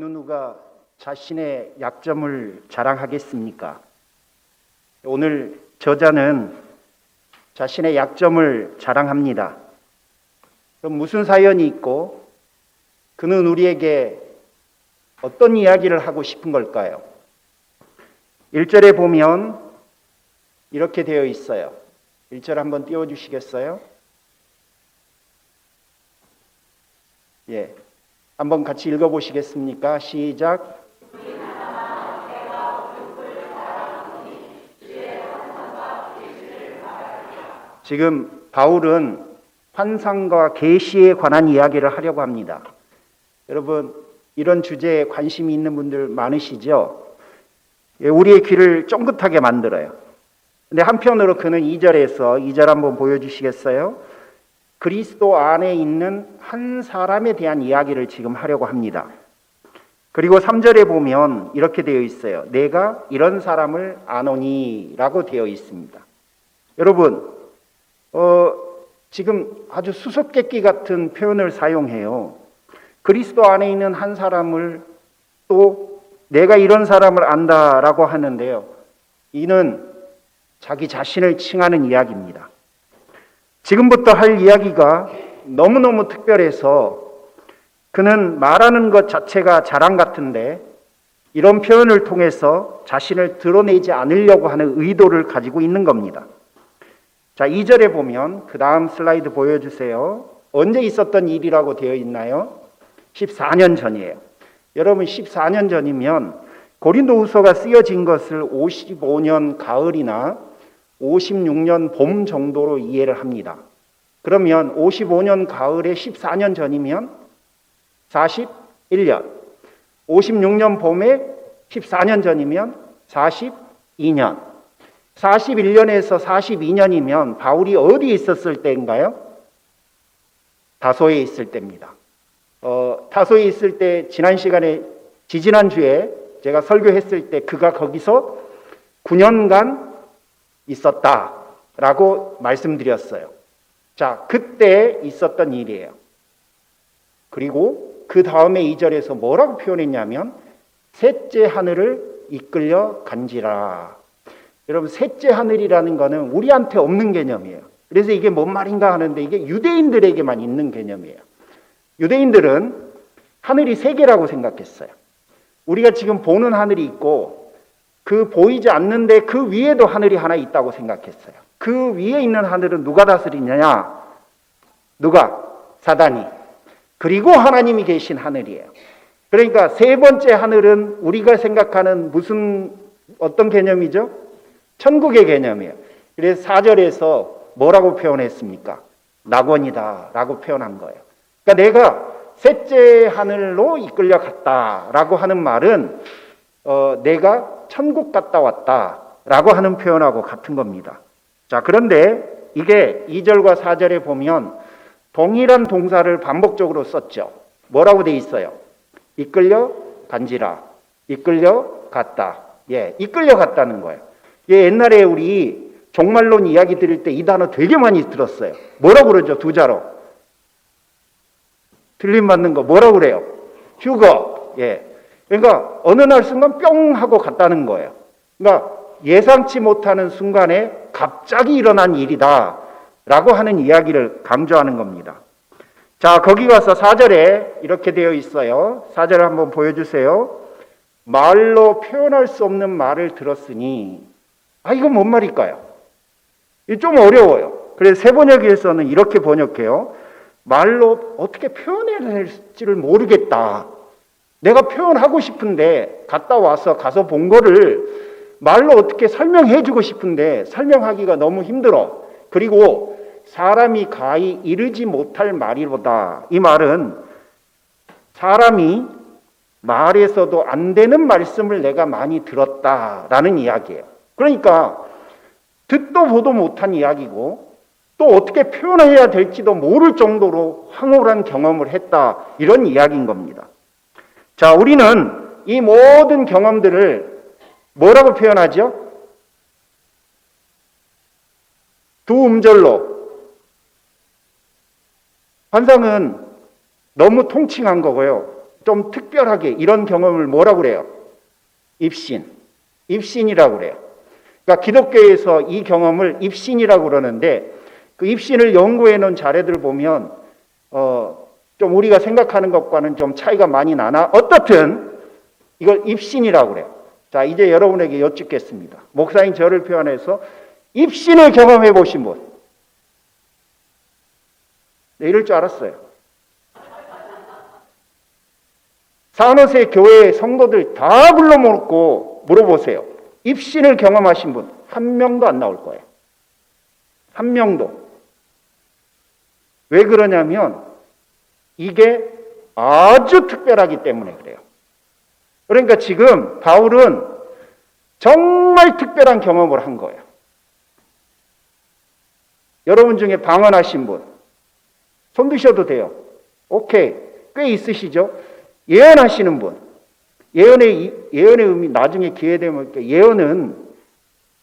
누가 자신의 약점을 자랑하겠습니까? 오늘 저자는 자신의 약점을 자랑합니다. 그럼 무슨 사연이 있고 그는 우리에게 어떤 이야기를 하고 싶은 걸까요? 1절에 보면 이렇게 되어 있어요. 1절 한번 띄워주시겠어요? 예, 한번 같이 읽어보시겠습니까? 시작. 지금 바울은 환상과 계시에 관한 이야기를 하려고 합니다. 여러분, 이런 주제에 관심이 있는 분들 많으시죠? 우리의 귀를 쫑긋하게 만들어요. 근데 한편으로 그는 2절 한번 보여주시겠어요? 그리스도 안에 있는 한 사람에 대한 이야기를 지금 하려고 합니다. 그리고 3절에 보면 이렇게 되어 있어요. 내가 이런 사람을 아노니 라고 되어 있습니다. 여러분, 지금 아주 수수께끼 같은 표현을 사용해요. 그리스도 안에 있는 한 사람을 또 내가 이런 사람을 안다라고 하는데요. 이는 자기 자신을 칭하는 이야기입니다. 지금부터 할 이야기가 너무너무 특별해서 그는 말하는 것 자체가 자랑 같은데 이런 표현을 통해서 자신을 드러내지 않으려고 하는 의도를 가지고 있는 겁니다. 자, 2절에 보면 그 다음 슬라이드 보여주세요. 언제 있었던 일이라고 되어 있나요? 14년 전이에요. 여러분 14년 전이면 고린도후서가 쓰여진 것을 55년 가을이나 56년 봄 정도로 이해를 합니다. 그러면 55년 가을에 14년 전이면 41년, 56년 봄에 14년 전이면 42년, 41년에서 42년이면 바울이 어디에 있었을 때인가요? 다소에 있을 때입니다. 다소에 있을 때 지지난주에 제가 설교했을 때 그가 거기서 9년간 있었다라고 말씀드렸어요. 자, 그때 있었던 일이에요. 그리고 그 다음에 2절에서 뭐라고 표현했냐면 셋째 하늘을 이끌려 간지라. 여러분, 셋째 하늘이라는 거는 우리한테 없는 개념이에요. 그래서 이게 뭔 말인가 하는데 이게 유대인들에게만 있는 개념이에요. 유대인들은 하늘이 세 개라고 생각했어요. 우리가 지금 보는 하늘이 있고 그 보이지 않는데 그 위에도 하늘이 하나 있다고 생각했어요. 그 위에 있는 하늘은 누가 다스리느냐? 누가? 사단이. 그리고 하나님이 계신 하늘이에요. 그러니까 세 번째 하늘은 우리가 생각하는 어떤 개념이죠? 천국의 개념이에요. 그래서 4절에서 뭐라고 표현했습니까? 낙원이다 라고 표현한 거예요. 그러니까 내가 셋째 하늘로 이끌려 갔다라고 하는 말은 내가 천국 갔다 왔다라고 하는 표현하고 같은 겁니다. 자, 그런데 이게 2절과 4절에 보면 동일한 동사를 반복적으로 썼죠. 뭐라고 돼 있어요? 이끌려 간지라, 이끌려 갔다. 예, 이끌려 갔다는 거예요. 예, 옛날에 우리 종말론 이야기 들을 때 이 단어 되게 많이 들었어요. 뭐라고 그러죠? 두 자로. 들림받는 거 뭐라고 그래요? 휴거. 예. 그러니까 어느 날 순간 뿅 하고 갔다는 거예요. 그러니까 예상치 못하는 순간에 갑자기 일어난 일이다 라고 하는 이야기를 강조하는 겁니다. 자, 거기 가서 4절에 이렇게 되어 있어요. 4절을 한번 보여주세요. 말로 표현할 수 없는 말을 들었으니 이건 뭔 말일까요? 이게 좀 어려워요. 그래서 세번역에서는 이렇게 번역해요. 말로 어떻게 표현해야 될지를 모르겠다. 내가 표현하고 싶은데 가서 본 거를 말로 어떻게 설명해 주고 싶은데 설명하기가 너무 힘들어. 그리고 사람이 가히 이르지 못할 말이로다. 이 말은 사람이 말해서도 안 되는 말씀을 내가 많이 들었다라는 이야기예요. 그러니까 듣도 보도 못한 이야기고 또 어떻게 표현해야 될지도 모를 정도로 황홀한 경험을 했다. 이런 이야기인 겁니다. 자, 우리는 이 모든 경험들을 뭐라고 표현하죠? 두 음절로. 환상은 너무 통칭한 거고요. 좀 특별하게 이런 경험을 뭐라고 그래요? 입신이라고 그래요. 그러니까 기독교에서 이 경험을 입신이라고 그러는데, 그 입신을 연구해 놓은 자료들 보면 좀 우리가 생각하는 것과는 좀 차이가 많이 나나, 어떻든 이걸 입신이라고 그래요. 자, 이제 여러분에게 여쭙겠습니다. 목사인 저를 표현해서 입신을 경험해 보신 분. 네, 이럴 줄 알았어요. 산호세 교회 성도들 다 불러모으고 물어보세요. 입신을 경험하신 분 한 명도 안 나올 거예요. 한 명도. 왜 그러냐면 이게 아주 특별하기 때문에 그래요. 그러니까 지금 바울은 정말 특별한 경험을 한 거예요. 여러분 중에 방언하신 분 손 드셔도 돼요. 오케이, 꽤 있으시죠? 예언하시는 분, 예언의 의미 나중에 기회 되면, 예언은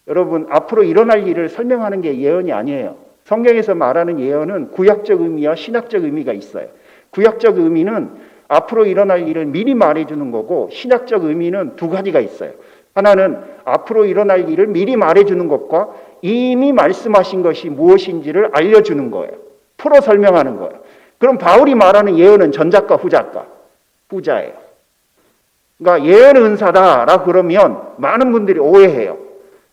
여러분 앞으로 일어날 일을 설명하는 게 예언이 아니에요. 성경에서 말하는 예언은 구약적 의미와 신학적 의미가 있어요. 구약적 의미는 앞으로 일어날 일을 미리 말해주는 거고, 신학적 의미는 두 가지가 있어요. 하나는 앞으로 일어날 일을 미리 말해주는 것과 이미 말씀하신 것이 무엇인지를 알려주는 거예요. 풀어 설명하는 거예요. 그럼 바울이 말하는 예언은 전자과 후자과? 후자예요. 그러니까 예언의 은사다라고 그러면 많은 분들이 오해해요.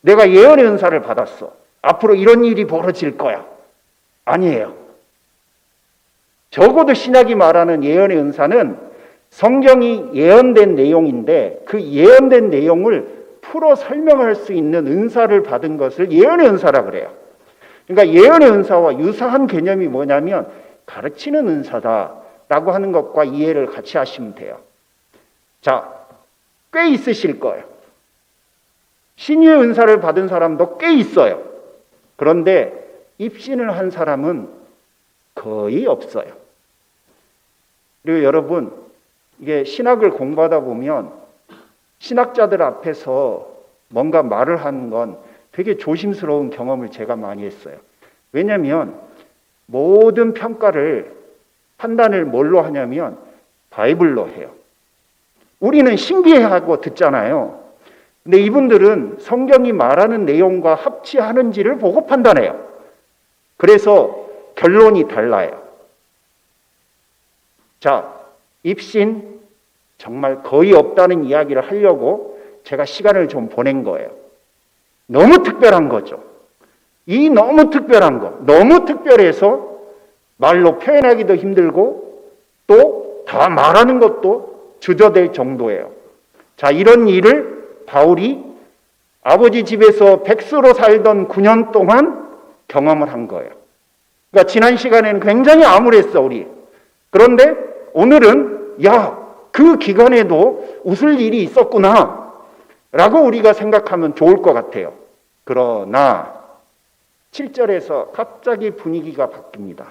내가 예언의 은사를 받았어. 앞으로 이런 일이 벌어질 거야. 아니에요. 적어도 신약이 말하는 예언의 은사는 성경이 예언된 내용인데 그 예언된 내용을 풀어 설명할 수 있는 은사를 받은 것을 예언의 은사라 그래요. 그러니까 예언의 은사와 유사한 개념이 뭐냐면 가르치는 은사다라고 하는 것과 이해를 같이 하시면 돼요. 자, 꽤 있으실 거예요. 신유의 은사를 받은 사람도 꽤 있어요. 그런데 입신을 한 사람은 거의 없어요. 그리고 여러분, 이게 신학을 공부하다 보면 신학자들 앞에서 뭔가 말을 하는 건 되게 조심스러운 경험을 제가 많이 했어요. 왜냐하면 모든 평가를, 판단을 뭘로 하냐면 바이블로 해요. 우리는 신기해하고 듣잖아요. 근데 이분들은 성경이 말하는 내용과 합치하는지를 보고 판단해요. 그래서 결론이 달라요. 자, 입신 정말 거의 없다는 이야기를 하려고 제가 시간을 좀 보낸 거예요. 너무 특별한 거죠. 이 너무 특별한 거, 너무 특별해서 말로 표현하기도 힘들고 또 다 말하는 것도 주저될 정도예요. 자, 이런 일을 바울이 아버지 집에서 백수로 살던 9년 동안 경험을 한 거예요. 그러니까 지난 시간에는 굉장히 암울했어, 우리. 그런데 오늘은 그 기간에도 웃을 일이 있었구나 라고 우리가 생각하면 좋을 것 같아요. 그러나 7절에서 갑자기 분위기가 바뀝니다.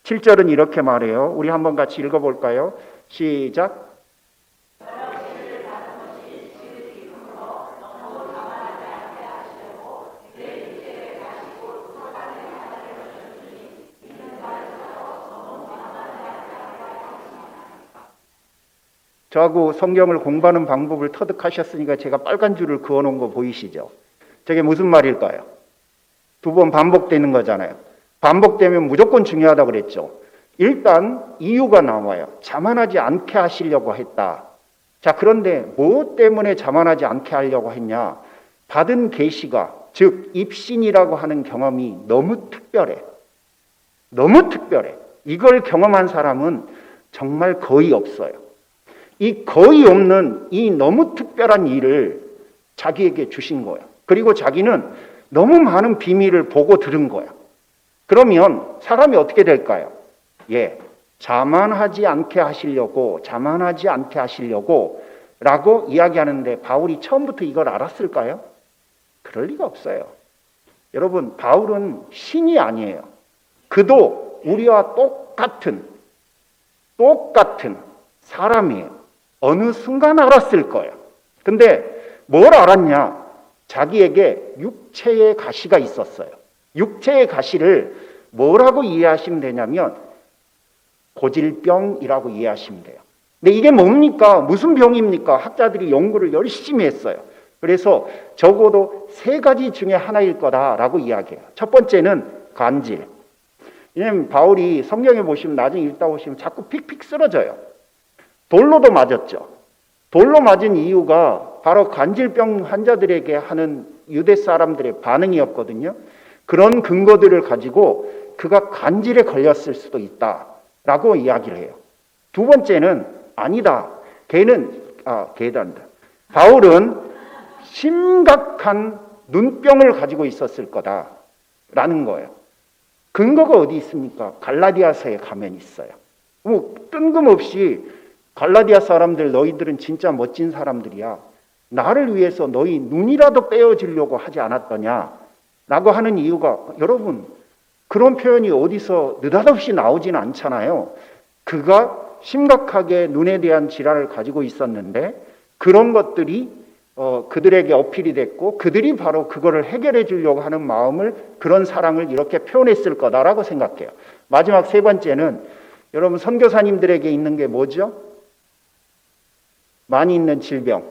7절은 이렇게 말해요. 우리 한번 같이 읽어볼까요? 시작. 저하고 성경을 공부하는 방법을 터득하셨으니까 제가 빨간 줄을 그어놓은 거 보이시죠? 저게 무슨 말일까요? 두 번 반복되는 거잖아요. 반복되면 무조건 중요하다고 그랬죠. 일단 이유가 나와요. 자만하지 않게 하시려고 했다. 자, 그런데 뭐 때문에 자만하지 않게 하려고 했냐? 받은 계시가, 즉 입신이라고 하는 경험이 너무 특별해. 너무 특별해. 이걸 경험한 사람은 정말 거의 없어요. 이 거의 없는 이 너무 특별한 일을 자기에게 주신 거예요. 그리고 자기는 너무 많은 비밀을 보고 들은 거예요. 그러면 사람이 어떻게 될까요? 자만하지 않게 하시려고 라고 이야기하는데 바울이 처음부터 이걸 알았을까요? 그럴 리가 없어요. 여러분, 바울은 신이 아니에요. 그도 우리와 똑같은 사람이에요. 어느 순간 알았을 거예요. 근데 뭘 알았냐? 자기에게 육체의 가시가 있었어요. 육체의 가시를 뭐라고 이해하시면 되냐면 고질병이라고 이해하시면 돼요. 근데 이게 뭡니까? 무슨 병입니까? 학자들이 연구를 열심히 했어요. 그래서 적어도 3가지 중에 하나일 거다라고 이야기해요. 첫 번째는 간질. 왜냐하면 바울이 성경에 보시면 나중에 읽다 보시면 자꾸 픽픽 쓰러져요. 돌로도 맞았죠. 돌로 맞은 이유가 바로 간질병 환자들에게 하는 유대 사람들의 반응이었거든요. 그런 근거들을 가지고 그가 간질에 걸렸을 수도 있다라고 이야기를 해요. 두 번째는 아니다. 바울은 심각한 눈병을 가지고 있었을 거다라는 거예요. 근거가 어디 있습니까? 갈라디아서에 가면 있어요. 뭐 뜬금없이 갈라디아 사람들 너희들은 진짜 멋진 사람들이야. 나를 위해서 너희 눈이라도 빼어주려고 하지 않았더냐? 라고 하는 이유가 여러분 그런 표현이 어디서 느닷없이 나오지는 않잖아요. 그가 심각하게 눈에 대한 질환을 가지고 있었는데 그런 것들이 그들에게 어필이 됐고 그들이 바로 그거를 해결해 주려고 하는 마음을 그런 사랑을 이렇게 표현했을 거다라고 생각해요. 마지막 3번째는 여러분 선교사님들에게 있는 게 뭐죠? 많이 있는 질병.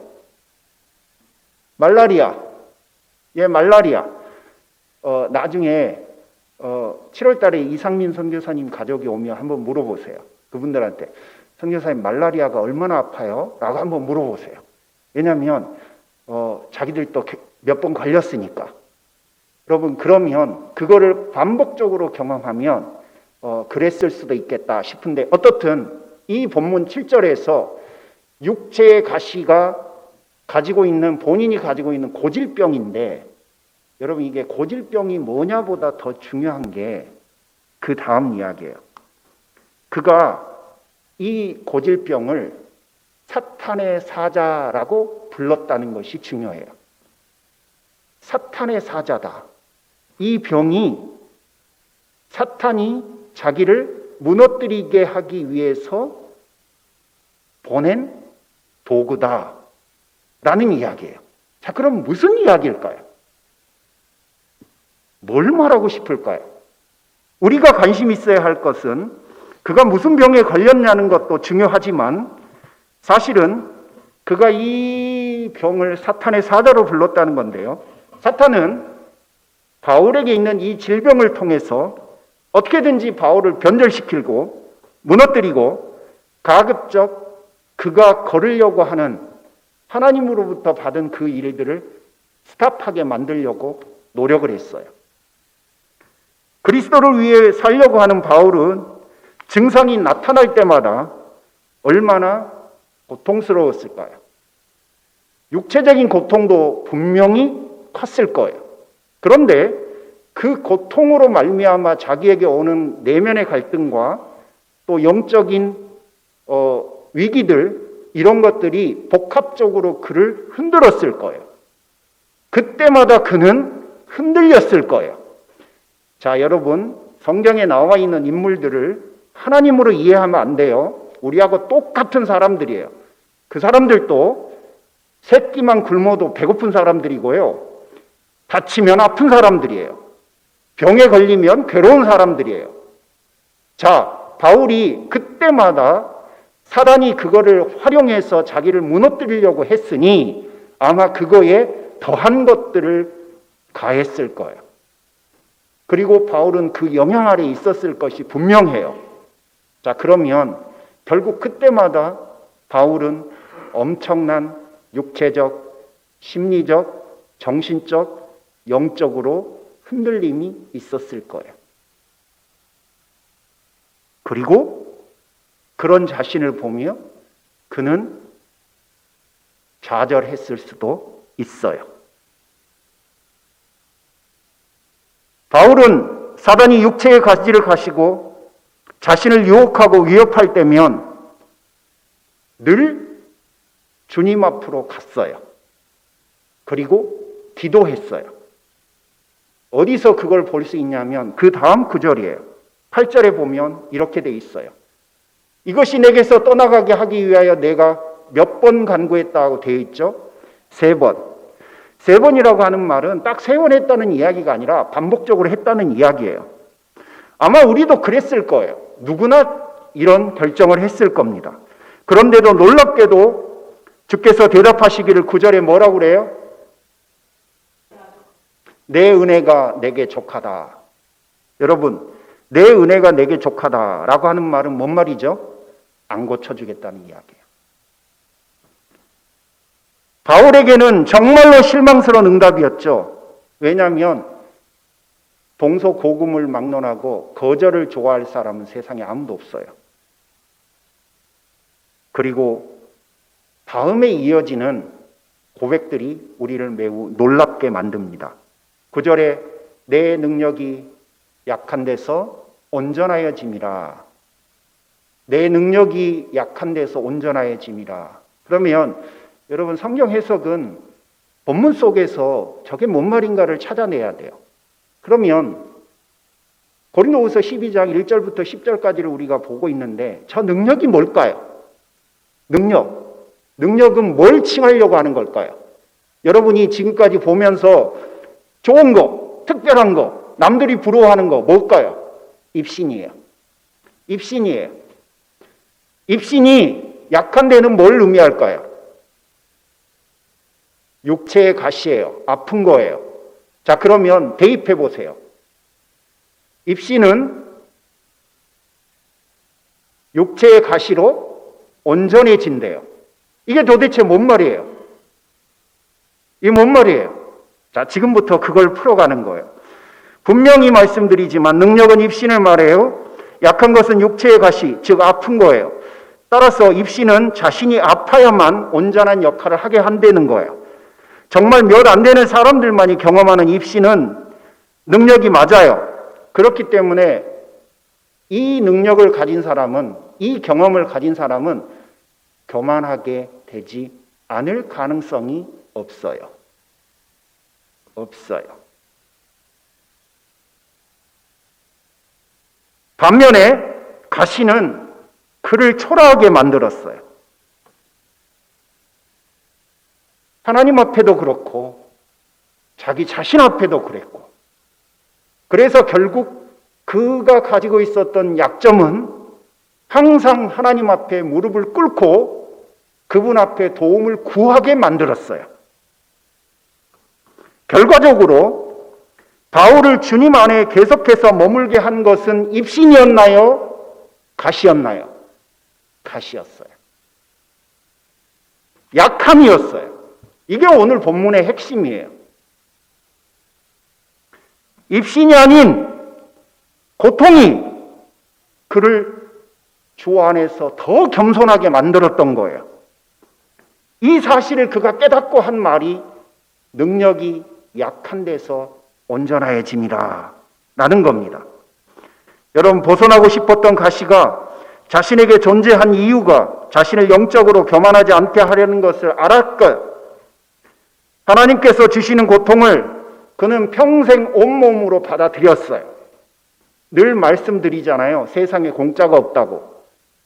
말라리아. 말라리아. 나중에 7월 달에 이상민 선교사님 가족이 오면 한번 물어보세요. 그분들한테 선교사님 말라리아가 얼마나 아파요? 라고 한번 물어보세요. 왜냐하면 자기들도 몇 번 걸렸으니까. 여러분 그러면 그거를 반복적으로 경험하면 그랬을 수도 있겠다 싶은데 어떻든 이 본문 7절에서 육체의 가시가 본인이 가지고 있는 고질병인데 여러분 이게 고질병이 뭐냐보다 더 중요한 게 그 다음 이야기예요. 그가 이 고질병을 사탄의 사자라고 불렀다는 것이 중요해요. 사탄의 사자다. 이 병이 사탄이 자기를 무너뜨리게 하기 위해서 보낸 도구다. 라는 이야기예요. 자, 그럼 무슨 이야기일까요? 뭘 말하고 싶을까요? 우리가 관심 있어야 할 것은 그가 무슨 병에 걸렸냐는 것도 중요하지만 사실은 그가 이 병을 사탄의 사자로 불렀다는 건데요. 사탄은 바울에게 있는 이 질병을 통해서 어떻게든지 바울을 변절시키고 무너뜨리고 가급적 그가 걸으려고 하는 하나님으로부터 받은 그 일들을 스탑하게 만들려고 노력을 했어요. 그리스도를 위해 살려고 하는 바울은 증상이 나타날 때마다 얼마나 고통스러웠을까요? 육체적인 고통도 분명히 컸을 거예요. 그런데 그 고통으로 말미암아 자기에게 오는 내면의 갈등과 또 영적인 위기들 이런 것들이 복합적으로 그를 흔들었을 거예요. 그때마다 그는 흔들렸을 거예요. 자, 여러분 성경에 나와 있는 인물들을 하나님으로 이해하면 안 돼요. 우리하고 똑같은 사람들이에요. 그 사람들도 새끼만 굶어도 배고픈 사람들이고요. 다치면 아픈 사람들이에요. 병에 걸리면 괴로운 사람들이에요. 자, 바울이 그때마다 사단이 그거를 활용해서 자기를 무너뜨리려고 했으니 아마 그거에 더한 것들을 가했을 거예요. 그리고 바울은 그 영향 아래 있었을 것이 분명해요. 자, 그러면 결국 그때마다 바울은 엄청난 육체적, 심리적, 정신적, 영적으로 흔들림이 있었을 거예요. 그리고 그런 자신을 보며 그는 좌절했을 수도 있어요. 바울은 사단이 육체의 가시를 가시고 자신을 유혹하고 위협할 때면 늘 주님 앞으로 갔어요. 그리고 기도했어요. 어디서 그걸 볼 수 있냐면 그 다음 구절이에요. 8절에 보면 이렇게 돼 있어요. 이것이 내게서 떠나가게 하기 위하여 내가 몇 번 간구했다고 되어 있죠? 3번. 3번이라고 하는 말은 딱 3번 했다는 이야기가 아니라 반복적으로 했다는 이야기예요. 아마 우리도 그랬을 거예요. 누구나 이런 결정을 했을 겁니다. 그런데도 놀랍게도 주께서 대답하시기를 9절에 뭐라고 그래요? 내 은혜가 내게 족하다. 여러분, 내 은혜가 내게 족하다라고 하는 말은 뭔 말이죠? 안 고쳐주겠다는 이야기예요. 바울에게는 정말로 실망스러운 응답이었죠. 왜냐하면 동서고금을 막론하고 거절을 좋아할 사람은 세상에 아무도 없어요. 그리고 다음에 이어지는 고백들이 우리를 매우 놀랍게 만듭니다. 9절에 내 능력이 약한 데서 온전하여짐이라. 내 능력이 약한 데서 온전하여짐이라. 그러면 여러분, 성경 해석은 본문 속에서 저게 뭔 말인가를 찾아내야 돼요. 그러면 고린도후서 12장 1절부터 10절까지를 우리가 보고 있는데 저 능력이 뭘까요? 능력은 뭘 칭하려고 하는 걸까요? 여러분이 지금까지 보면서 좋은 거, 특별한 거, 남들이 부러워하는 거 뭘까요? 입신이에요. 입신이 약한 데는 뭘 의미할까요? 육체의 가시예요. 아픈 거예요. 자, 그러면 대입해 보세요. 입신은 육체의 가시로 온전해진대요. 이게 도대체 뭔 말이에요? 이게 뭔 말이에요? 자, 지금부터 그걸 풀어가는 거예요. 분명히 말씀드리지만 능력은 입신을 말해요. 약한 것은 육체의 가시, 즉 아픈 거예요. 따라서 입신은 자신이 아파야만 온전한 역할을 하게 한다는 거예요. 정말 몇 안 되는 사람들만이 경험하는 입신은 능력이 맞아요. 그렇기 때문에 이 능력을 가진 사람은, 이 경험을 가진 사람은 교만하게 되지 않을 가능성이 없어요. 반면에 가시는 그를 초라하게 만들었어요. 하나님 앞에도 그렇고 자기 자신 앞에도 그랬고, 그래서 결국 그가 가지고 있었던 약점은 항상 하나님 앞에 무릎을 꿇고 그분 앞에 도움을 구하게 만들었어요. 결과적으로 바울을 주님 안에 계속해서 머물게 한 것은 입신이었나요? 가시였나요? 가시였어요. 약함이었어요. 이게 오늘 본문의 핵심이에요. 입신이 아닌 고통이 그를 주 안에서 더 겸손하게 만들었던 거예요. 이 사실을 그가 깨닫고 한 말이 능력이 약한 데서 온전하여짐이라 라는 겁니다. 여러분, 벗어나고 싶었던 가시가 자신에게 존재한 이유가 자신을 영적으로 교만하지 않게 하려는 것을 알았고, 하나님께서 주시는 고통을 그는 평생 온몸으로 받아들였어요. 늘 말씀드리잖아요. 세상에 공짜가 없다고.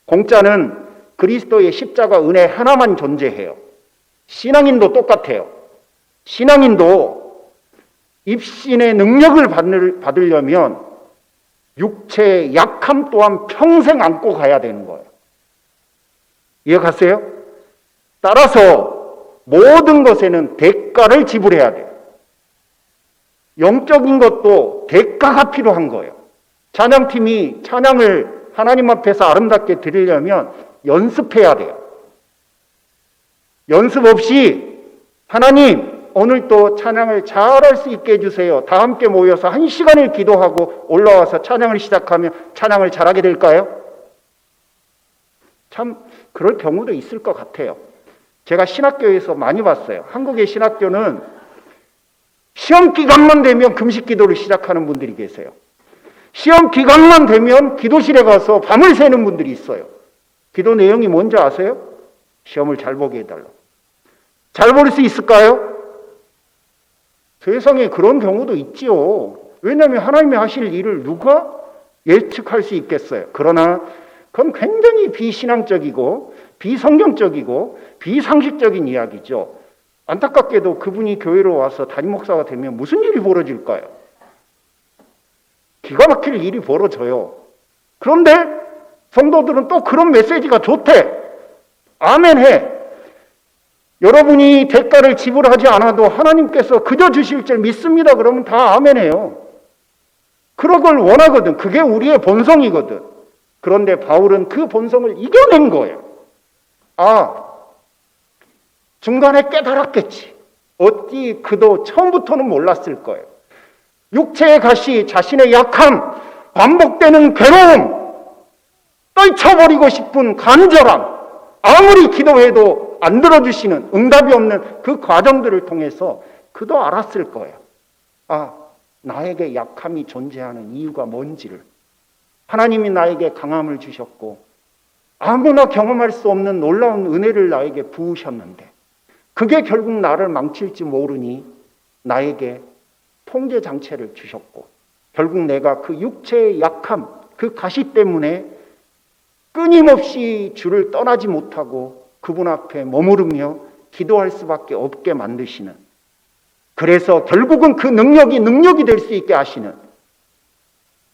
공짜는 그리스도의 십자가 은혜 하나만 존재해요. 신앙인도 똑같아요. 신앙인도 입신의 능력을 받으려면 육체의 약함 또한 평생 안고 가야 되는 거예요. 이해가세요? 따라서 모든 것에는 대가를 지불해야 돼요. 영적인 것도 대가가 필요한 거예요. 찬양팀이 찬양을 하나님 앞에서 아름답게 드리려면 연습해야 돼요. 연습 없이 하나님, 오늘 또 찬양을 잘할 수 있게 해주세요. 다 함께 모여서 1시간을 기도하고 올라와서 찬양을 시작하면 찬양을 잘하게 될까요? 참 그럴 경우도 있을 것 같아요. 제가 신학교에서 많이 봤어요. 한국의 신학교는 시험 기간만 되면 금식 기도를 시작하는 분들이 계세요. 시험 기간만 되면 기도실에 가서 밤을 새는 분들이 있어요. 기도 내용이 뭔지 아세요? 시험을 잘 보게 해달라고. 잘 볼 수 있을까요? 세상에 그런 경우도 있지요. 왜냐하면 하나님이 하실 일을 누가 예측할 수 있겠어요. 그러나 그건 굉장히 비신앙적이고 비성경적이고 비상식적인 이야기죠. 안타깝게도 그분이 교회로 와서 담임 목사가 되면 무슨 일이 벌어질까요? 기가 막힐 일이 벌어져요. 그런데 성도들은 또 그런 메시지가 좋대. 아멘해. 여러분이 대가를 지불하지 않아도 하나님께서 그저 주실 줄 믿습니다. 그러면 다 아멘해요. 그런 걸 원하거든. 그게 우리의 본성이거든. 그런데 바울은 그 본성을 이겨낸 거예요. 중간에 깨달았겠지. 어찌 그도 처음부터는 몰랐을 거예요. 육체의 가시, 자신의 약함, 반복되는 괴로움, 떨쳐버리고 싶은 간절함, 아무리 기도해도 안 들어주시는, 응답이 없는 그 과정들을 통해서 그도 알았을 거예요. 나에게 약함이 존재하는 이유가 뭔지를. 하나님이 나에게 강함을 주셨고 아무나 경험할 수 없는 놀라운 은혜를 나에게 부으셨는데 그게 결국 나를 망칠지 모르니 나에게 통제 장치를 주셨고 결국 내가 그 육체의 약함, 그 가시 때문에 끊임없이 주를 떠나지 못하고 그분 앞에 머무르며 기도할 수밖에 없게 만드시는, 그래서 결국은 그 능력이 될 수 있게 하시는,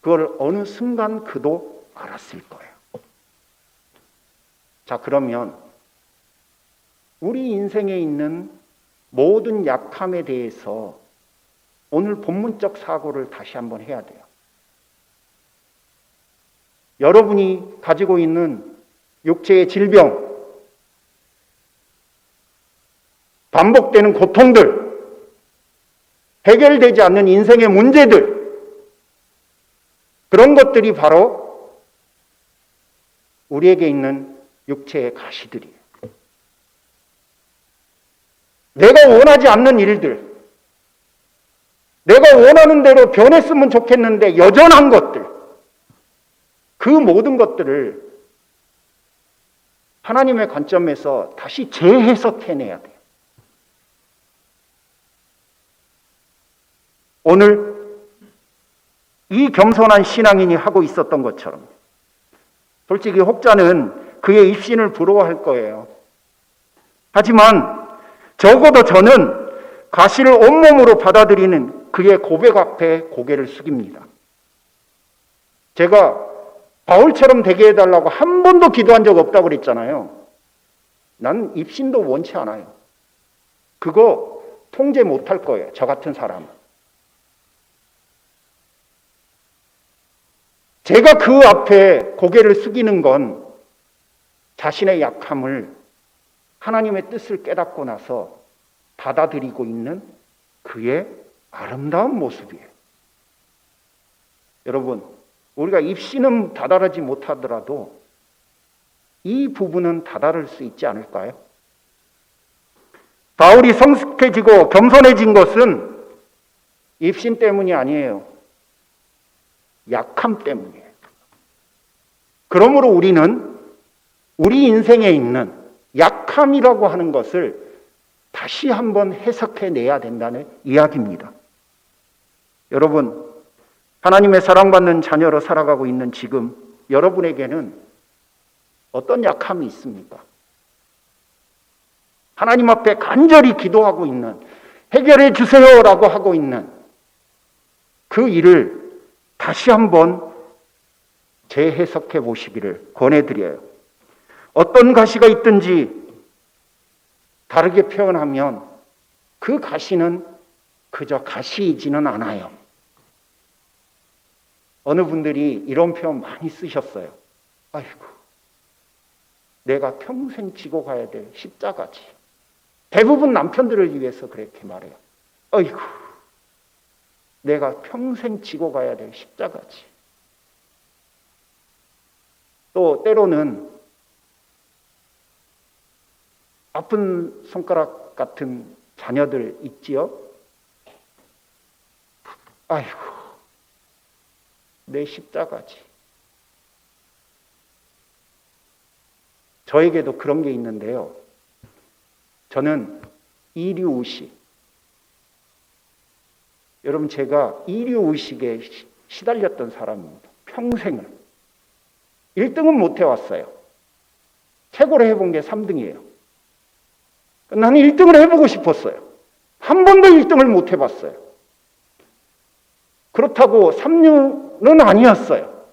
그걸 어느 순간 그도 알았을 거예요. 자, 그러면 우리 인생에 있는 모든 약함에 대해서 오늘 본문적 사고를 다시 한번 해야 돼요. 여러분이 가지고 있는 육체의 질병, 반복되는 고통들, 해결되지 않는 인생의 문제들, 그런 것들이 바로 우리에게 있는 육체의 가시들이에요. 내가 원하지 않는 일들, 내가 원하는 대로 변했으면 좋겠는데 여전한 것들, 그 모든 것들을 하나님의 관점에서 다시 재해석해내야 돼요. 오늘 이 겸손한 신앙인이 하고 있었던 것처럼, 솔직히 혹자는 그의 입신을 부러워할 거예요. 하지만 적어도 저는 가시를 온몸으로 받아들이는 그의 고백 앞에 고개를 숙입니다. 제가 바울처럼 되게 해달라고 한 번도 기도한 적 없다고 그랬잖아요. 난 입신도 원치 않아요. 그거 통제 못할 거예요, 저 같은 사람은. 제가 그 앞에 고개를 숙이는 건 자신의 약함을 하나님의 뜻을 깨닫고 나서 받아들이고 있는 그의 아름다운 모습이에요. 여러분, 우리가 입신은 다다르지 못하더라도 이 부분은 다다를 수 있지 않을까요? 바울이 성숙해지고 겸손해진 것은 입신 때문이 아니에요. 약함 때문이에요. 그러므로 우리는 우리 인생에 있는 약함이라고 하는 것을 다시 한번 해석해내야 된다는 이야기입니다. 여러분, 하나님의 사랑받는 자녀로 살아가고 있는 지금 여러분에게는 어떤 약함이 있습니까? 하나님 앞에 간절히 기도하고 있는, 해결해 주세요라고 하고 있는 그 일을 다시 한번 재해석해 보시기를 권해드려요. 어떤 가시가 있든지 다르게 표현하면 그 가시는 그저 가시이지는 않아요. 어느 분들이 이런 표현 많이 쓰셨어요. 아이고, 내가 평생 지고 가야 될 십자가지. 대부분 남편들을 위해서 그렇게 말해요. 아이고, 내가 평생 지고 가야 될 십자가지. 또 때로는 아픈 손가락 같은 자녀들 있지요? 아이고, 내 십자가지. 저에게도 그런 게 있는데요. 저는 이류의식. 여러분, 제가 이류의식에 시달렸던 사람입니다. 평생을. 1등은 못 해왔어요. 최고로 해본 게 3등이에요. 나는 1등을 해보고 싶었어요. 한 번도 1등을 못 해봤어요. 그렇다고 3류는 아니었어요.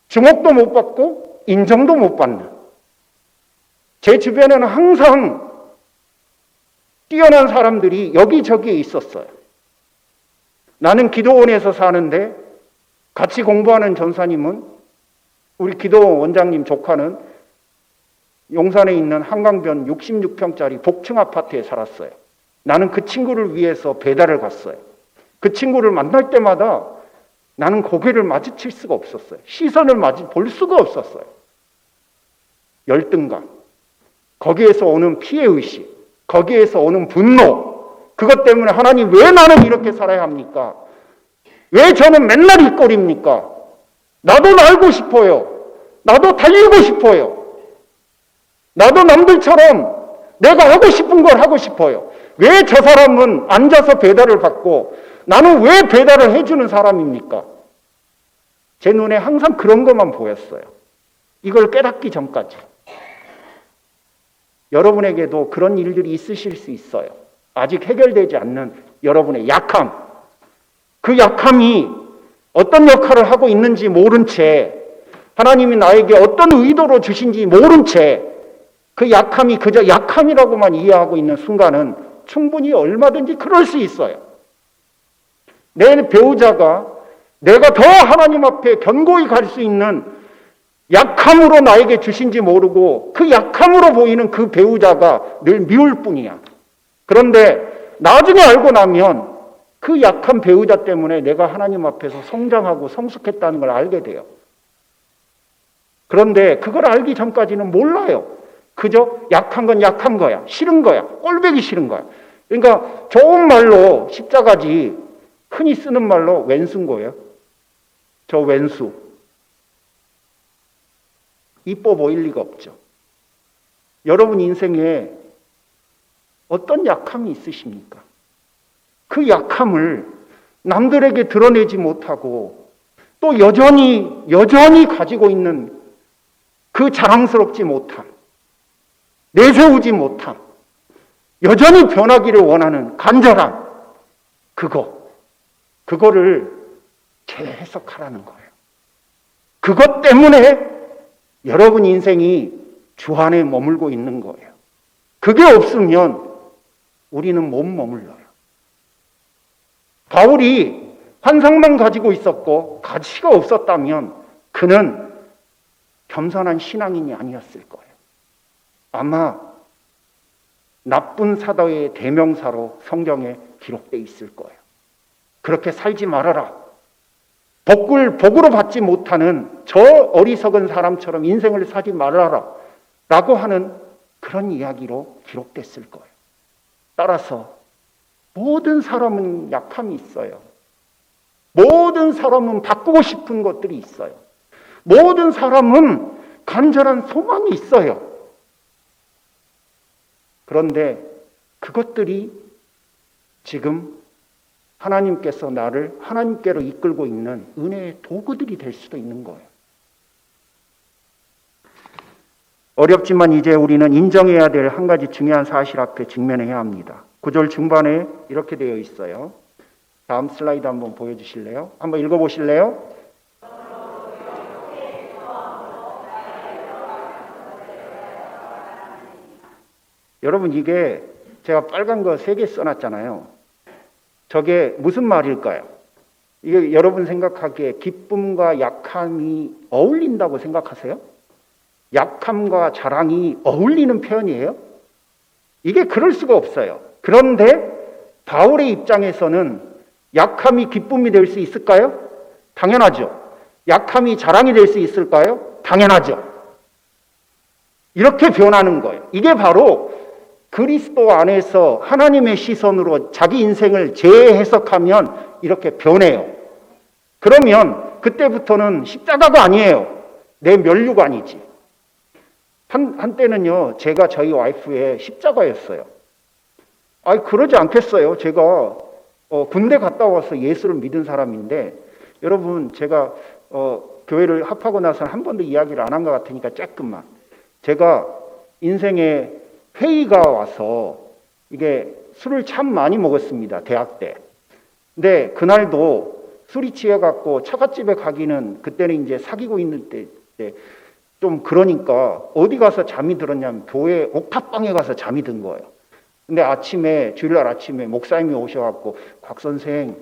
주목도 못 받고 인정도 못 받는. 제 주변에는 항상 뛰어난 사람들이 여기저기에 있었어요. 나는 기도원에서 사는데 같이 공부하는 전사님은, 우리 기도원 원장님 조카는 용산에 있는 한강변 66평짜리 복층 아파트에 살았어요. 나는 그 친구를 위해서 배달을 갔어요. 그 친구를 만날 때마다 나는 고개를 마주칠 수가 없었어요. 시선을 볼 수가 없었어요. 열등감, 거기에서 오는 피해의식, 거기에서 오는 분노, 그것 때문에 하나님 왜 나는 이렇게 살아야 합니까? 왜 저는 맨날 이 꼴입니까? 나도 날고 싶어요. 나도 달리고 싶어요. 나도 남들처럼 내가 하고 싶은 걸 하고 싶어요. 왜 저 사람은 앉아서 배달을 받고 나는 왜 배달을 해주는 사람입니까? 제 눈에 항상 그런 것만 보였어요. 이걸 깨닫기 전까지. 여러분에게도 그런 일들이 있으실 수 있어요. 아직 해결되지 않는 여러분의 약함. 그 약함이 어떤 역할을 하고 있는지 모른 채, 하나님이 나에게 어떤 의도로 주신지 모른 채 그 약함이 그저 약함이라고만 이해하고 있는 순간은 충분히 얼마든지 그럴 수 있어요. 내 배우자가 내가 더 하나님 앞에 견고히 갈 수 있는 약함으로 나에게 주신지 모르고 그 약함으로 보이는 그 배우자가 늘 미울 뿐이야. 그런데 나중에 알고 나면 그 약한 배우자 때문에 내가 하나님 앞에서 성장하고 성숙했다는 걸 알게 돼요. 그런데 그걸 알기 전까지는 몰라요. 그저 약한 건 약한 거야. 싫은 거야. 꼴보기 싫은 거야. 그러니까 좋은 말로 십자가지, 흔히 쓰는 말로 왼수인 거예요. 저 왼수. 이뻐 보일 리가 없죠. 여러분 인생에 어떤 약함이 있으십니까? 그 약함을 남들에게 드러내지 못하고 또 여전히 가지고 있는 그 자랑스럽지 못함, 내세우지 못함, 여전히 변하기를 원하는 간절함, 그거를 재해석하라는 거예요. 그것 때문에 여러분 인생이 주 안에 머물고 있는 거예요. 그게 없으면 우리는 못 머물러요. 바울이 환상만 가지고 있었고 가치가 없었다면 그는 겸손한 신앙인이 아니었을 거예요. 아마 나쁜 사도의 대명사로 성경에 기록되어 있을 거예요. 그렇게 살지 말아라. 복으로 받지 못하는 저 어리석은 사람처럼 인생을 살지 말아라 라고 하는 그런 이야기로 기록됐을 거예요. 따라서 모든 사람은 약함이 있어요. 모든 사람은 바꾸고 싶은 것들이 있어요. 모든 사람은 간절한 소망이 있어요. 그런데 그것들이 지금 하나님께서 나를 하나님께로 이끌고 있는 은혜의 도구들이 될 수도 있는 거예요. 어렵지만 이제 우리는 인정해야 될 한 가지 중요한 사실 앞에 직면해야 합니다. 9절 중반에 이렇게 되어 있어요. 다음 슬라이드 한번 보여주실래요? 한번 읽어보실래요? 여러분 이게 제가 빨간 거 3개 써놨잖아요. 저게 무슨 말일까요? 이게 여러분 생각하기에 기쁨과 약함이 어울린다고 생각하세요? 약함과 자랑이 어울리는 표현이에요? 이게 그럴 수가 없어요. 그런데 바울의 입장에서는 약함이 기쁨이 될 수 있을까요? 당연하죠. 약함이 자랑이 될 수 있을까요? 당연하죠. 이렇게 변하는 거예요. 이게 바로 그리스도 안에서 하나님의 시선으로 자기 인생을 재해석하면 이렇게 변해요. 그러면 그때부터는 십자가가 아니에요. 내 면류관이지. 한때는요, 제가 저희 와이프의 십자가였어요. 그러지 않겠어요. 제가 군대 갔다 와서 예수를 믿은 사람인데, 여러분, 제가 교회를 합하고 나서는 한 번도 이야기를 안 한 것 같으니까 조금만. 제가 인생에 회의가 와서 이게 술을 참 많이 먹었습니다. 대학 때. 근데 그날도 술이 취해갖고 처갓집에 가기는 그때는 이제 사귀고 있는 때 좀 그러니까 어디 가서 잠이 들었냐면 교회 옥탑방에 가서 잠이 든 거예요. 근데 아침에, 주일날 아침에 목사님이 오셔갖고 곽 선생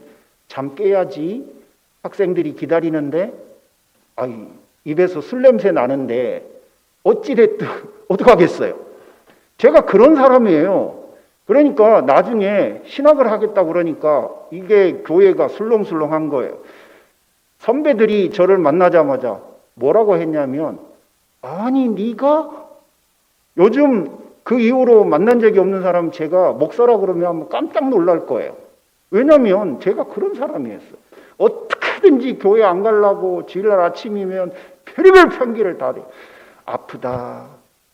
잠 깨야지 학생들이 기다리는데 입에서 술 냄새 나는데 어찌됐든 어떡하겠어요. 제가 그런 사람이에요. 그러니까 나중에 신학을 하겠다고 그러니까 이게 교회가 술렁술렁한 거예요. 선배들이 저를 만나자마자 뭐라고 했냐면 아니 네가 요즘 그 이후로 만난 적이 없는 사람 제가 목사라 그러면 아마 깜짝 놀랄 거예요. 왜냐면 제가 그런 사람이었어요. 어떻게든지 교회 안 가려고 주일날 아침이면 별의별 편기를 다 대요. 아프다,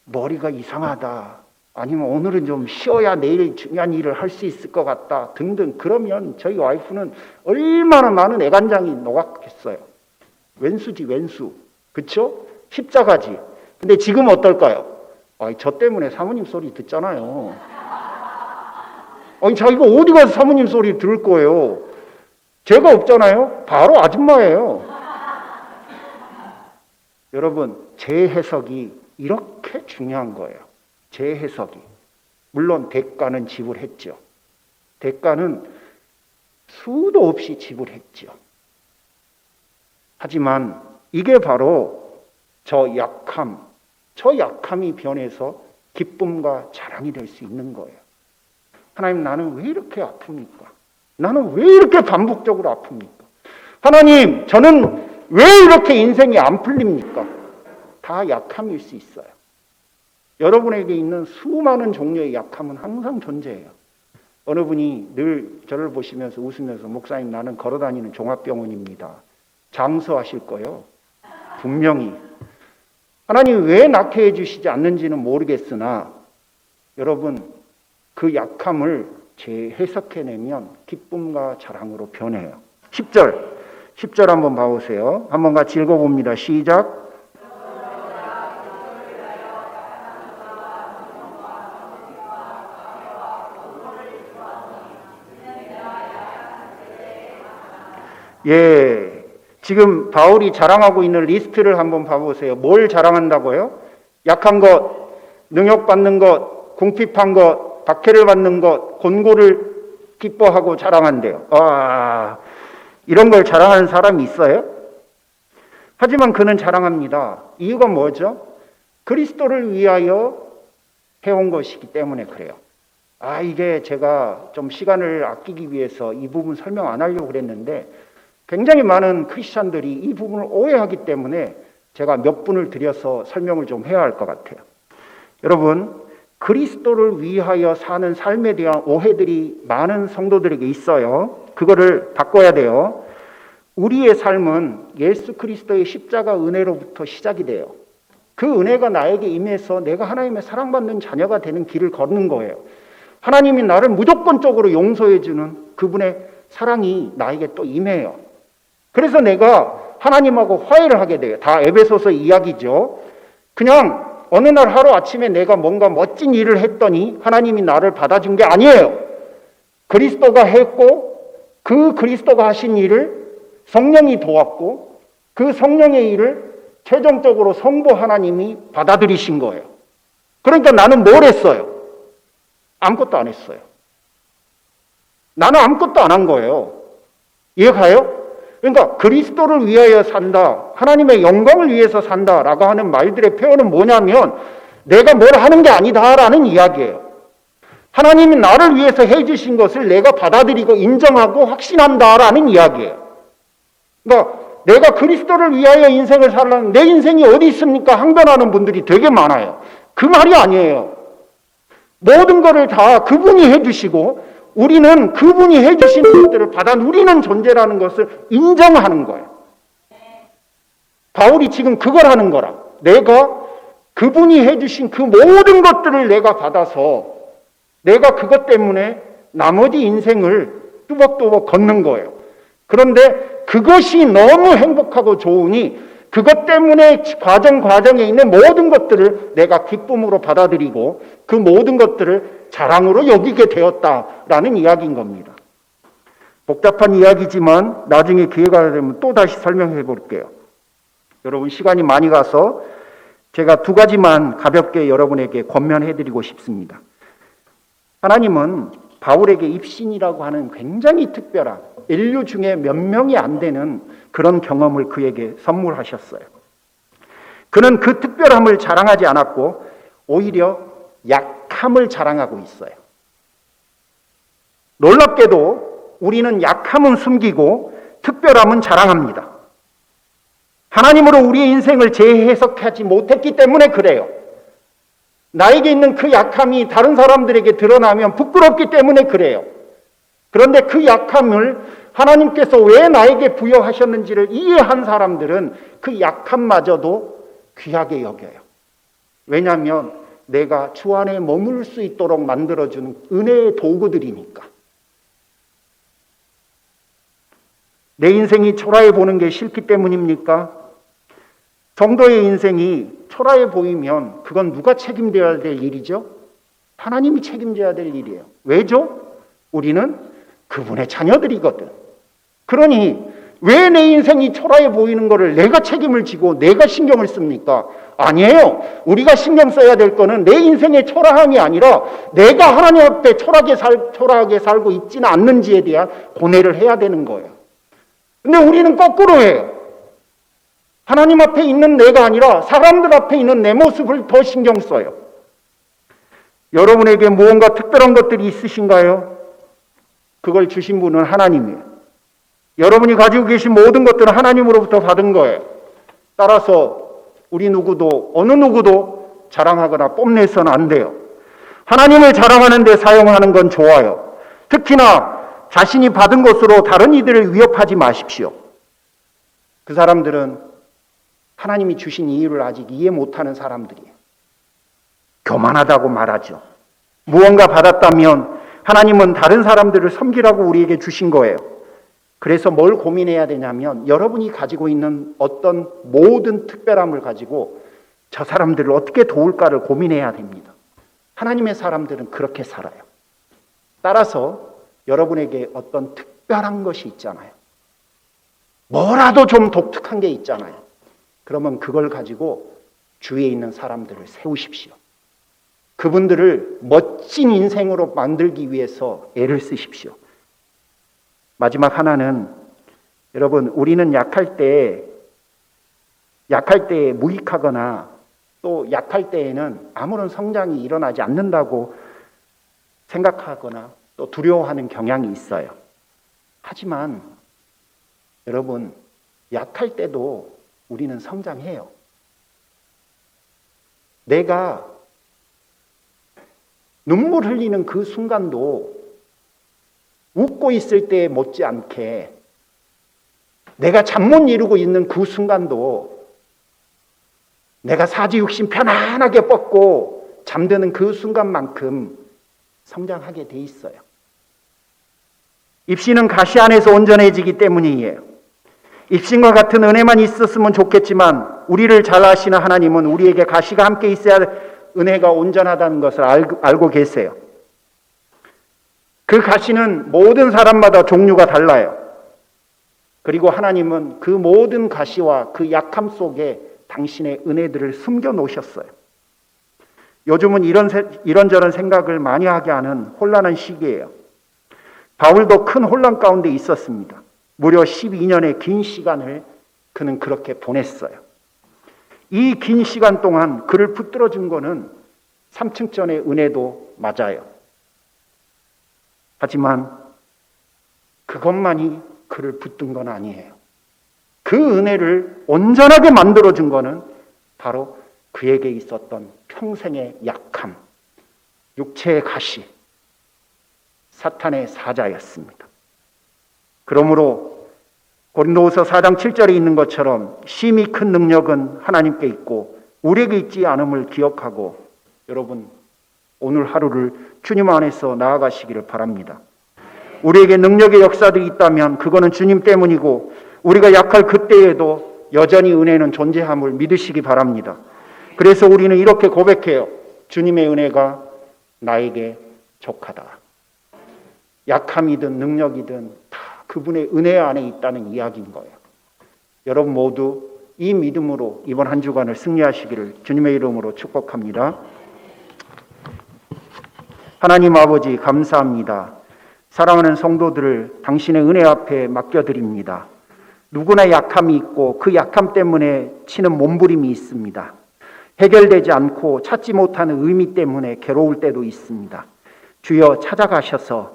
머리가 이상하다, 아니면 오늘은 좀 쉬어야 내일 중요한 일을 할 수 있을 것 같다 등등. 그러면 저희 와이프는 얼마나 많은 애간장이 녹았겠어요. 왼수지 왼수. 그쵸? 십자가지. 근데 지금 어떨까요? 저 때문에 사모님 소리 듣잖아요. 자기가 어디 가서 사모님 소리 들을 거예요. 제가 없잖아요. 바로 아줌마예요. 여러분, 제 해석이 이렇게 중요한 거예요. 제 해석이. 물론 대가는 지불했죠. 대가는 수도 없이 지불했죠. 하지만 이게 바로 저 약함이 변해서 기쁨과 자랑이 될 수 있는 거예요. 하나님, 나는 왜 이렇게 아픕니까? 나는 왜 이렇게 반복적으로 아픕니까? 하나님, 저는 왜 이렇게 인생이 안 풀립니까? 다 약함일 수 있어요. 여러분에게 있는 수많은 종류의 약함은 항상 존재해요. 어느 분이 늘 저를 보시면서 웃으면서 목사님, 나는 걸어다니는 종합병원입니다. 장수하실 거예요. 분명히. 하나님 왜 낳게 해주시지 않는지는 모르겠으나 여러분, 그 약함을 재해석해내면 기쁨과 자랑으로 변해요. 10절 한번 봐보세요. 한번 같이 읽어봅니다. 시작. 예, 지금 바울이 자랑하고 있는 리스트를 한번 봐보세요. 뭘 자랑한다고요? 약한 것, 능욕받는 것, 궁핍한 것, 박해를 받는 것, 곤고를 기뻐하고 자랑한대요. 이런 걸 자랑하는 사람이 있어요? 하지만 그는 자랑합니다. 이유가 뭐죠? 그리스도를 위하여 해온 것이기 때문에 그래요. 이게 제가 좀 시간을 아끼기 위해서 이 부분 설명 안 하려고 그랬는데 굉장히 많은 크리스찬들이 이 부분을 오해하기 때문에 제가 몇 분을 들여서 설명을 좀 해야 할 것 같아요. 여러분, 그리스도를 위하여 사는 삶에 대한 오해들이 많은 성도들에게 있어요. 그거를 바꿔야 돼요. 우리의 삶은 예수 그리스도의 십자가 은혜로부터 시작이 돼요. 그 은혜가 나에게 임해서 내가 하나님의 사랑받는 자녀가 되는 길을 걷는 거예요. 하나님이 나를 무조건적으로 용서해 주는 그분의 사랑이 나에게 또 임해요. 그래서 내가 하나님하고 화해를 하게 돼요. 다 에베소서 이야기죠. 그냥 어느 날 하루아침에 내가 뭔가 멋진 일을 했더니 하나님이 나를 받아준 게 아니에요. 그리스도가 했고 그 그리스도가 하신 일을 성령이 도왔고 그 성령의 일을 최종적으로 성부 하나님이 받아들이신 거예요. 그러니까 나는 뭘 했어요? 아무것도 안 했어요. 나는 아무것도 안 한 거예요. 이해가요? 그러니까 그리스도를 위하여 산다, 하나님의 영광을 위해서 산다라고 하는 말들의 표현은 뭐냐면 내가 뭘 하는 게 아니다라는 이야기예요. 하나님이 나를 위해서 해주신 것을 내가 받아들이고 인정하고 확신한다라는 이야기예요. 그러니까 내가 그리스도를 위하여 인생을 살라는 내 인생이 어디 있습니까? 항변하는 분들이 되게 많아요. 그 말이 아니에요. 모든 것을 다 그분이 해주시고 우리는 그분이 해주신 것들을 받아 누리는 존재라는 것을 인정하는 거예요. 바울이 지금 그걸 하는 거라. 내가 그분이 해주신 그 모든 것들을 내가 받아서 내가 그것 때문에 나머지 인생을 뚜벅뚜벅 걷는 거예요. 그런데 그것이 너무 행복하고 좋으니 그것 때문에 과정에 있는 모든 것들을 내가 기쁨으로 받아들이고 그 모든 것들을 자랑으로 여기게 되었다라는 이야기인 겁니다. 복잡한 이야기지만 나중에 기회가 되면 또 다시 설명해 볼게요. 여러분 시간이 많이 가서 제가 두 가지만 가볍게 여러분에게 권면해드리고 싶습니다. 하나님은 바울에게 입신이라고 하는 굉장히 특별한 인류 중에 몇 명이 안 되는 그런 경험을 그에게 선물하셨어요. 그는 그 특별함을 자랑하지 않았고 오히려 약함을 자랑하고 있어요. 놀랍게도 우리는 약함은 숨기고 특별함은 자랑합니다. 하나님으로 우리의 인생을 재해석하지 못했기 때문에 그래요. 나에게 있는 그 약함이 다른 사람들에게 드러나면 부끄럽기 때문에 그래요. 그런데 그 약함을 하나님께서 왜 나에게 부여하셨는지를 이해한 사람들은 그 약함마저도 귀하게 여겨요. 왜냐하면 내가 주 안에 머물 수 있도록 만들어주는 은혜의 도구들이니까. 내 인생이 초라해 보는 게 싫기 때문입니까? 성도의 인생이 초라해 보이면 그건 누가 책임져야 될 일이죠? 하나님이 책임져야 될 일이에요. 왜죠? 우리는 그분의 자녀들이거든. 그러니 왜 내 인생이 초라해 보이는 것을 내가 책임을 지고 내가 신경을 씁니까? 아니에요. 우리가 신경 써야 될 거는 내 인생의 초라함이 아니라 내가 하나님 앞에 초라하게 살고 있지는 않는지에 대한 고뇌를 해야 되는 거예요. 근데 우리는 거꾸로 해요. 하나님 앞에 있는 내가 아니라 사람들 앞에 있는 내 모습을 더 신경 써요. 여러분에게 무언가 특별한 것들이 있으신가요? 그걸 주신 분은 하나님이에요. 여러분이 가지고 계신 모든 것들은 하나님으로부터 받은 거예요. 따라서 우리 누구도 어느 누구도 자랑하거나 뽐내서는 안 돼요. 하나님을 자랑하는 데 사용하는 건 좋아요. 특히나 자신이 받은 것으로 다른 이들을 위협하지 마십시오. 그 사람들은 하나님이 주신 이유를 아직 이해 못하는 사람들이에요. 교만하다고 말하죠. 무언가 받았다면 하나님은 다른 사람들을 섬기라고 우리에게 주신 거예요. 그래서 뭘 고민해야 되냐면 여러분이 가지고 있는 어떤 모든 특별함을 가지고 저 사람들을 어떻게 도울까를 고민해야 됩니다. 하나님의 사람들은 그렇게 살아요. 따라서 여러분에게 어떤 특별한 것이 있잖아요. 뭐라도 좀 독특한 게 있잖아요. 그러면 그걸 가지고 주위에 있는 사람들을 세우십시오. 그분들을 멋진 인생으로 만들기 위해서 애를 쓰십시오. 마지막 하나는 여러분 우리는 약할 때 무익하거나 또 약할 때에는 아무런 성장이 일어나지 않는다고 생각하거나 또 두려워하는 경향이 있어요. 하지만 여러분 약할 때도 우리는 성장해요. 내가 눈물 흘리는 그 순간도 웃고 있을 때 못지않게 내가 잠 못 이루고 있는 그 순간도 내가 사지육신 편안하게 뻗고 잠드는 그 순간만큼 성장하게 돼 있어요. 입신은 가시 안에서 온전해지기 때문이에요. 입신과 같은 은혜만 있었으면 좋겠지만 우리를 잘 아시는 하나님은 우리에게 가시가 함께 있어야 은혜가 온전하다는 것을 알고 계세요. 그 가시는 모든 사람마다 종류가 달라요. 그리고 하나님은 그 모든 가시와 그 약함 속에 당신의 은혜들을 숨겨 놓으셨어요. 요즘은 이런저런 생각을 많이 하게 하는 혼란한 시기예요. 바울도 큰 혼란 가운데 있었습니다. 무려 12년의 긴 시간을 그는 그렇게 보냈어요. 이 긴 시간 동안 그를 붙들어 준 거는 3층 전의 은혜도 맞아요. 하지만 그것만이 그를 붙든 건 아니에요. 그 은혜를 온전하게 만들어 준 거는 바로 그에게 있었던 평생의 약함, 육체의 가시, 사탄의 사자였습니다. 그러므로 고린도후서 4장 7절에 있는 것처럼 심히 큰 능력은 하나님께 있고 우리에게 있지 않음을 기억하고 여러분 오늘 하루를 주님 안에서 나아가시기를 바랍니다. 우리에게 능력의 역사들이 있다면 그거는 주님 때문이고 우리가 약할 그때에도 여전히 은혜는 존재함을 믿으시기 바랍니다. 그래서 우리는 이렇게 고백해요. 주님의 은혜가 나에게 족하다. 약함이든 능력이든 다 그분의 은혜 안에 있다는 이야기인 거예요. 여러분 모두 이 믿음으로 이번 한 주간을 승리하시기를 주님의 이름으로 축복합니다. 하나님 아버지 감사합니다. 사랑하는 성도들을 당신의 은혜 앞에 맡겨드립니다. 누구나 약함이 있고 그 약함 때문에 치는 몸부림이 있습니다. 해결되지 않고 찾지 못하는 의미 때문에 괴로울 때도 있습니다. 주여 찾아가셔서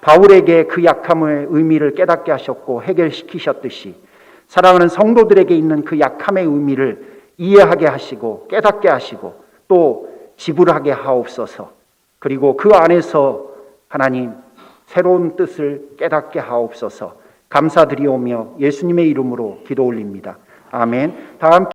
바울에게 그 약함의 의미를 깨닫게 하셨고 해결시키셨듯이 사랑하는 성도들에게 있는 그 약함의 의미를 이해하게 하시고 깨닫게 하시고 또 지불하게 하옵소서. 그리고 그 안에서 하나님 새로운 뜻을 깨닫게 하옵소서. 감사드리오며 예수님의 이름으로 기도 올립니다. 아멘. 다 함께